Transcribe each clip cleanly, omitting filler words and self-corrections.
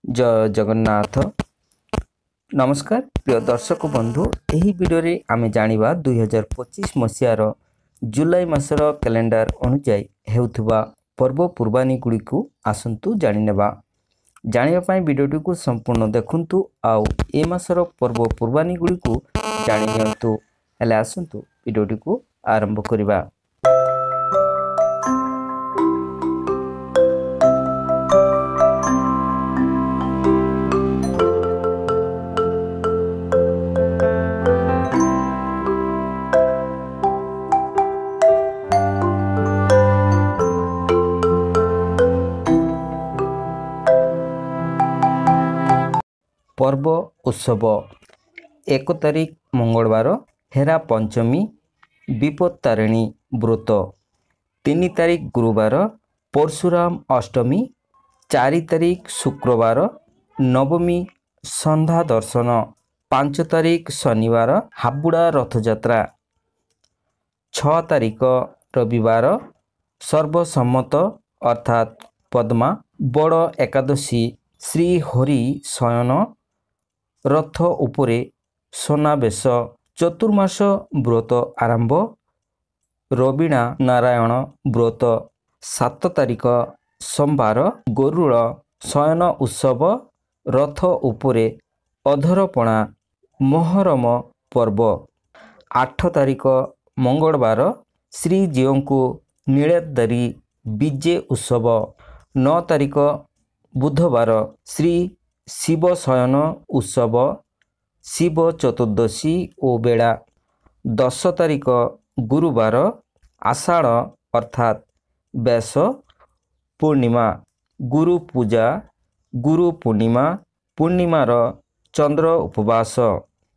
जय जगन्नाथ। नमस्कार प्रिय दर्शक बंधु, यही वीडियो आमे जानिबा 2025 मसीहार जुलाई मासर कैलेंडर अनुଯାयी हेउथुबा पर्वपूर्वाणी गुड़ी को आसंतु जानिनेबा। जानिबा पई वीडियोटी को संपूर्ण देखंतु आउ ए मासर पर्वपूर्वाणी गुड़ी को जानि नियंतु। हेले आसंतु वीडियोटी को आरंभ करिबा। पर्व उत्सव 1 तारिख मंगलवार हेरा पंचमी विपत्तारिणी व्रत, 3 तारिख गुरुवार परशुराम अष्टमी, 4 तारिख शुक्रवार नवमी संध्या दर्शन, 5 तारिख शनिवार हाबुड़ा रथयात्रा, 6 तारिख रविवार सर्वसम्मत अर्थात पद्मा बड़ एकादशी श्री हरि शयन रथ उपरे सोनाबेश, चतुर्मास व्रत आरंभ रवीणा नारायण व्रत, 7 तारिख सोमवार गरुड़ शयन उत्सव रथ उपरे अधरपणा मोहरम पर्व, 8 तारिख मंगलवार श्रीजीव को नीलाद्री विजय उत्सव, 9 तारिख बुधवार श्री शिव शयन उत्सव शिव चतुर्दशी ओ बेड़ा, 10 तारिख गुरुवार आषाढ़ अर्थात व्यास पूर्णिमा गुरु पूजा गुरु पूर्णिमा पूर्णिमार चंद्र उपवास,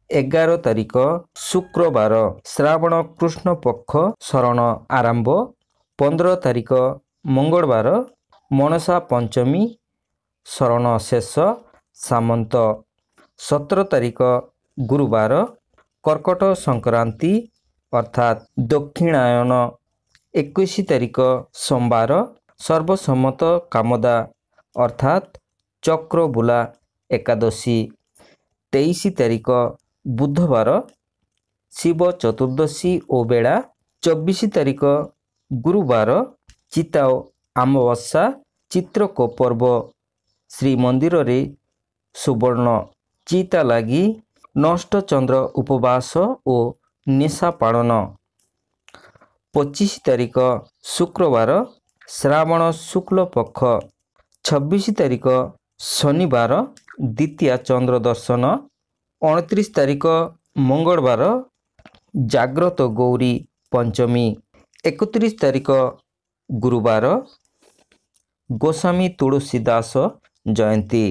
11 तारिख शुक्रवार श्रावण कृष्ण पक्ष शरण आरंभ, 15 तारिख मंगलवार मनसा पंचमी शरण शेष सामंत, 17 तारिख गुरुवार कर्कट संक्रांति अर्थात दक्षिणायन, 21 तारिख सोमवार सर्वसम्मत कामदा अर्थात चक्रबुला एकादशी, 23 तारिख बुधवार शिव चतुर्दशी ओ बेड़ा, 24 तारिख गुरुवार चिताओ अमावस्या चित्रको पर्व श्री मंदिर रे सुवर्ण चिता लगी नष्ट चंद्र उपवास और निशा पालन, 25 तारिख शुक्रवार श्रावण शुक्ल पक्ष, 26 तारिख शनिवार द्वितीय चंद्र दर्शन, 29 तारिख मंगलवार जाग्रत गौरी पंचमी, 31 तारिख गुरुवार गोस्वामी तुलसीदास जयंती।